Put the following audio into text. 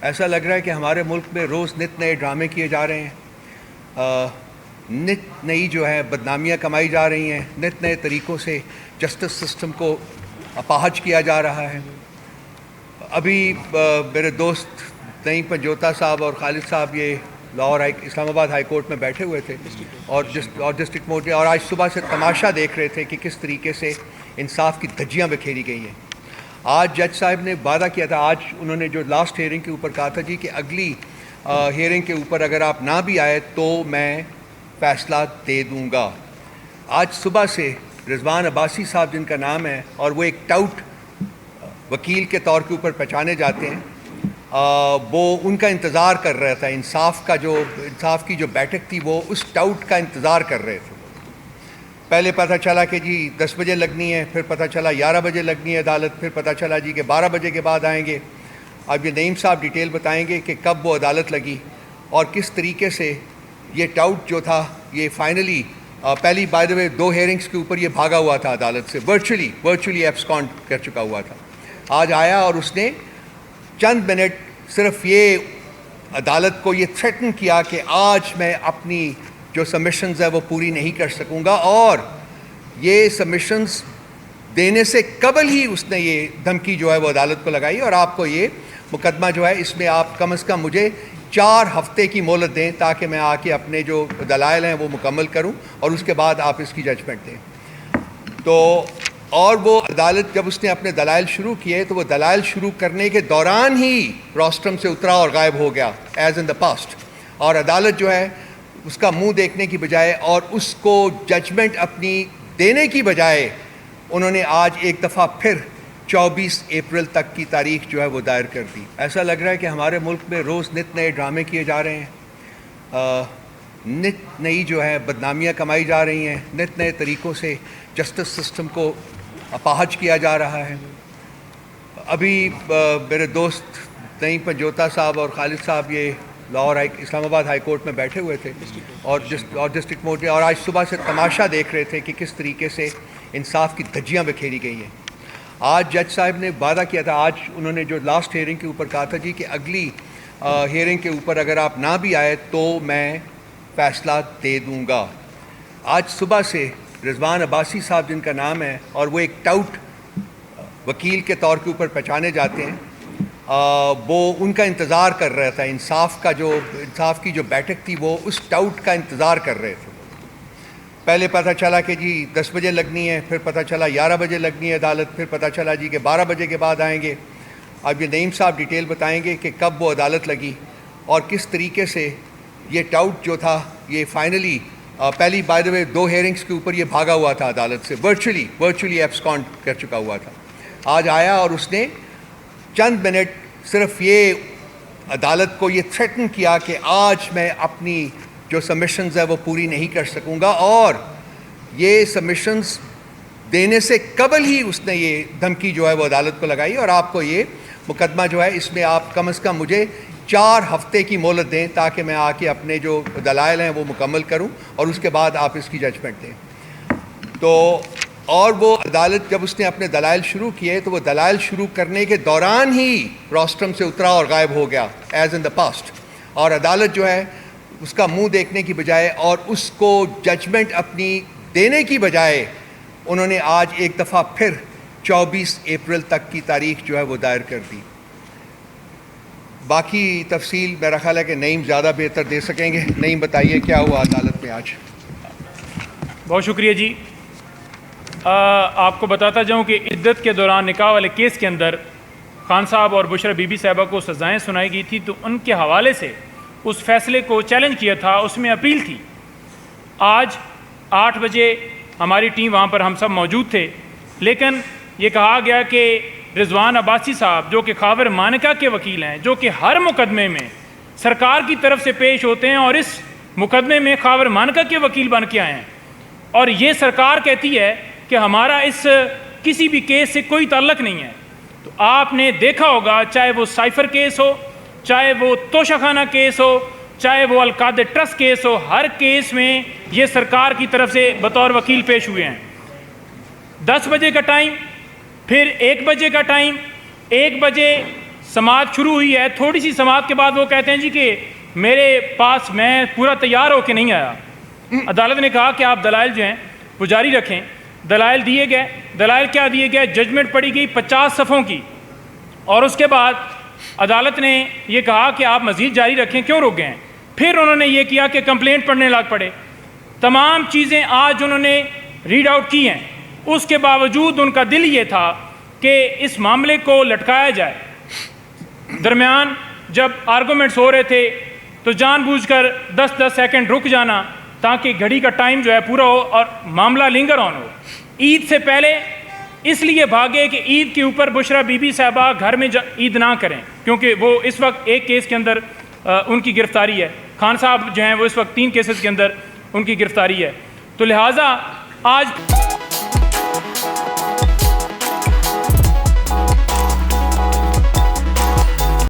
ایسا لگ رہا ہے کہ ہمارے ملک میں روز نت نئے ڈرامے کیے جا رہے ہیں، نت نئی جو ہے بدنامیاں کمائی جا رہی ہیں، نت نئے طریقوں سے جسٹس سسٹم کو اپاہج کیا جا رہا ہے۔ ابھی میرے دوست نعیم پنجوتا صاحب اور خالد صاحب یہ لاہور اسلام آباد ہائی کورٹ میں بیٹھے ہوئے تھے اور ڈسٹرکٹ مورٹ میں، اور آج صبح سے تماشا دیکھ رہے تھے کہ کس طریقے سے انصاف کی دھجیاں بکھیری گئی ہیں۔ آج جج صاحب نے وعدہ کیا تھا، آج انہوں نے جو لاسٹ ہیئرنگ کے اوپر کہا تھا جی کہ اگلی ہیئرنگ کے اوپر اگر آپ نہ بھی آئے تو میں فیصلہ دے دوں گا۔ آج صبح سے رضوان عباسی صاحب جن کا نام ہے اور وہ ایک ٹاؤٹ وکیل کے طور کے اوپر پہچانے جاتے ہیں، وہ ان کا انتظار کر رہا تھا، انصاف کی جو بیٹھک تھی وہ اس ٹاؤٹ کا انتظار کر رہے تھے۔ پہلے پتہ چلا کہ جی 10 بجے لگنی ہے، پھر پتہ چلا 11 بجے لگنی ہے عدالت، پھر پتہ چلا جی کہ 12 بجے کے بعد آئیں گے۔ اب یہ نعیم صاحب ڈیٹیل بتائیں گے کہ کب وہ عدالت لگی اور کس طریقے سے یہ ٹاؤٹ جو تھا یہ فائنلی پہلی بائی دا وے 2 ہیئرنگز کے اوپر یہ بھاگا ہوا تھا عدالت سے، ورچولی ایبسکانڈ کر چکا ہوا تھا۔ آج آیا اور اس نے چند منٹ صرف یہ عدالت کو یہ تھریٹن کیا کہ آج میں اپنی جو سبمیشنز ہے وہ پوری نہیں کر سکوں گا، اور یہ سبمیشنز دینے سے قبل ہی اس نے یہ دھمکی جو ہے وہ عدالت کو لگائی، اور آپ کو یہ مقدمہ جو ہے اس میں آپ کم از کم مجھے 4 ہفتے کی مہلت دیں تاکہ میں آ کے اپنے جو دلائل ہیں وہ مکمل کروں اور اس کے بعد آپ اس کی ججمنٹ دیں۔ تو اور وہ عدالت جب اس نے اپنے دلائل شروع کیے تو وہ دلائل شروع کرنے کے دوران ہی روسٹرم سے اترا اور غائب ہو گیا ایز ان دا پاسٹ، اور عدالت جو ہے اس کا منہ دیکھنے کی بجائے اور اس کو ججمنٹ اپنی دینے کی بجائے انہوں نے آج ایک دفعہ پھر 24 اپریل تک کی تاریخ جو ہے وہ دائر کر دی۔ ایسا لگ رہا ہے کہ ہمارے ملک میں روز نت نئے ڈرامے کیے جا رہے ہیں، نت نئی جو ہے بدنامیاں کمائی جا رہی ہیں، نت نئے طریقوں سے جسٹس سسٹم کو اپاہج کیا جا رہا ہے۔ ابھی میرے دوست نعیم پنجوتا صاحب اور خالد صاحب یہ لاہور اسلام آباد ہائی کورٹ میں بیٹھے ہوئے تھے اور ڈسٹرکٹ مورٹ میں، اور آج صبح سے تماشا دیکھ رہے تھے کہ کس طریقے سے انصاف کی دھجیاں بکھیری گئی ہیں۔ آج جج صاحب نے وعدہ کیا تھا، آج انہوں نے جو لاسٹ ہیئرنگ کے اوپر کہا تھا جی کہ اگلی ہیئرنگ کے اوپر اگر آپ نہ بھی آئے تو میں فیصلہ دے دوں گا۔ آج صبح سے رضوان عباسی صاحب جن کا نام ہے اور وہ ایک ٹاؤٹ وکیل کے طور کے اوپر پہچانے جاتے ہیں، وہ ان کا انتظار کر رہا تھا، انصاف کی جو بیٹھک تھی وہ اس ٹاؤٹ کا انتظار کر رہے تھے۔ پہلے پتہ چلا کہ جی 10 بجے لگنی ہے، پھر پتہ چلا 11 بجے لگنی ہے عدالت، پھر پتہ چلا جی کہ 12 بجے کے بعد آئیں گے۔ اب یہ نعیم صاحب ڈیٹیل بتائیں گے کہ کب وہ عدالت لگی اور کس طریقے سے یہ ٹاؤٹ جو تھا یہ فائنلی پہلی بائی دا وے 2 ہیئرنگز کے اوپر یہ بھاگا ہوا تھا عدالت سے، ورچولی ایبسکانڈ کر چکا ہوا تھا۔ آج آیا اور اس نے چند منٹ صرف یہ عدالت کو یہ تھریٹن کیا کہ آج میں اپنی جو سبمیشنز ہے وہ پوری نہیں کر سکوں گا، اور یہ سبمیشنز دینے سے قبل ہی اس نے یہ دھمکی جو ہے وہ عدالت کو لگائی، اور آپ کو یہ مقدمہ جو ہے اس میں آپ کم از کم مجھے 4 ہفتے کی مہلت دیں تاکہ میں آ کے اپنے جو دلائل ہیں وہ مکمل کروں اور اس کے بعد آپ اس کی ججمنٹ دیں۔ تو اور وہ عدالت جب اس نے اپنے دلائل شروع کیے تو وہ دلائل شروع کرنے کے دوران ہی روسٹرم سے اترا اور غائب ہو گیا ایز ان دا پاسٹ، اور عدالت جو ہے اس کا منہ دیکھنے کی بجائے اور اس کو ججمنٹ اپنی دینے کی بجائے انہوں نے آج ایک دفعہ پھر 24 اپریل تک کی تاریخ جو ہے وہ دائر کر دی۔ باقی تفصیل میرا خیال ہے کہ نعیم زیادہ بہتر دے سکیں گے۔ نعیم بتائیے کیا ہوا عدالت میں آج؟ بہت شکریہ جی۔ آپ کو بتاتا جاؤں کہ عدت کے دوران نکاح والے کیس کے اندر خان صاحب اور بشرا بی بی صاحبہ کو سزائیں سنائی گئی تھی، تو ان کے حوالے سے اس فیصلے کو چیلنج کیا تھا، اس میں اپیل تھی۔ آج 8 بجے ہماری ٹیم وہاں پر ہم سب موجود تھے، لیکن یہ کہا گیا کہ رضوان عباسی صاحب جو کہ خاور مانکا کے وکیل ہیں، جو کہ ہر مقدمے میں سرکار کی طرف سے پیش ہوتے ہیں اور اس مقدمے میں خاور مانکا کے وکیل بن کے آئے ہیں، اور یہ سرکار کہتی ہے کہ ہمارا اس کسی بھی کیس سے کوئی تعلق نہیں ہے۔ تو آپ نے دیکھا ہوگا، چاہے وہ سائفر کیس ہو، چاہے وہ توشہ خانہ کیس ہو، چاہے وہ القادر ٹرسٹ کیس ہو، ہر کیس میں یہ سرکار کی طرف سے بطور وکیل پیش ہوئے ہیں۔ 10 بجے کا ٹائم، پھر 1 بجے کا ٹائم، 1 بجے سماعت شروع ہوئی ہے, تھوڑی سی سماعت کے بعد وہ کہتے ہیں جی کہ میرے پاس میں پورا تیار ہو کے نہیں آیا. عدالت نے کہا کہ آپ دلائل جو ہیں وہ جاری رکھیں. دلائل دیے گئے. دلائل کیا دیے گئے؟ ججمنٹ پڑھی گئی 50 صفحوں کی, اور اس کے بعد عدالت نے یہ کہا کہ آپ مزید جاری رکھیں, کیوں رک گئے ہیں؟ پھر انہوں نے یہ کیا کہ کمپلینٹ پڑھنے لگ پڑے. تمام چیزیں آج انہوں نے ریڈ آؤٹ کی ہیں, اس کے باوجود ان کا دل یہ تھا کہ اس معاملے کو لٹکایا جائے. درمیان جب آرگومنٹس ہو رہے تھے تو جان بوجھ کر 10-10 سیکنڈ رک جانا تاکہ گھڑی کا ٹائم جو ہے پورا ہو اور معاملہ لنگر آن ہو. عید سے پہلے اس لیے بھاگے کہ عید کے اوپر بشرا بی بی صاحبہ گھر میں عید نہ کریں, کیونکہ وہ اس وقت ایک کیس کے اندر ان کی گرفتاری ہے. خان صاحب جو ہیں وہ اس وقت 3 کیسز کے اندر ان کی گرفتاری ہے. تو لہٰذا آج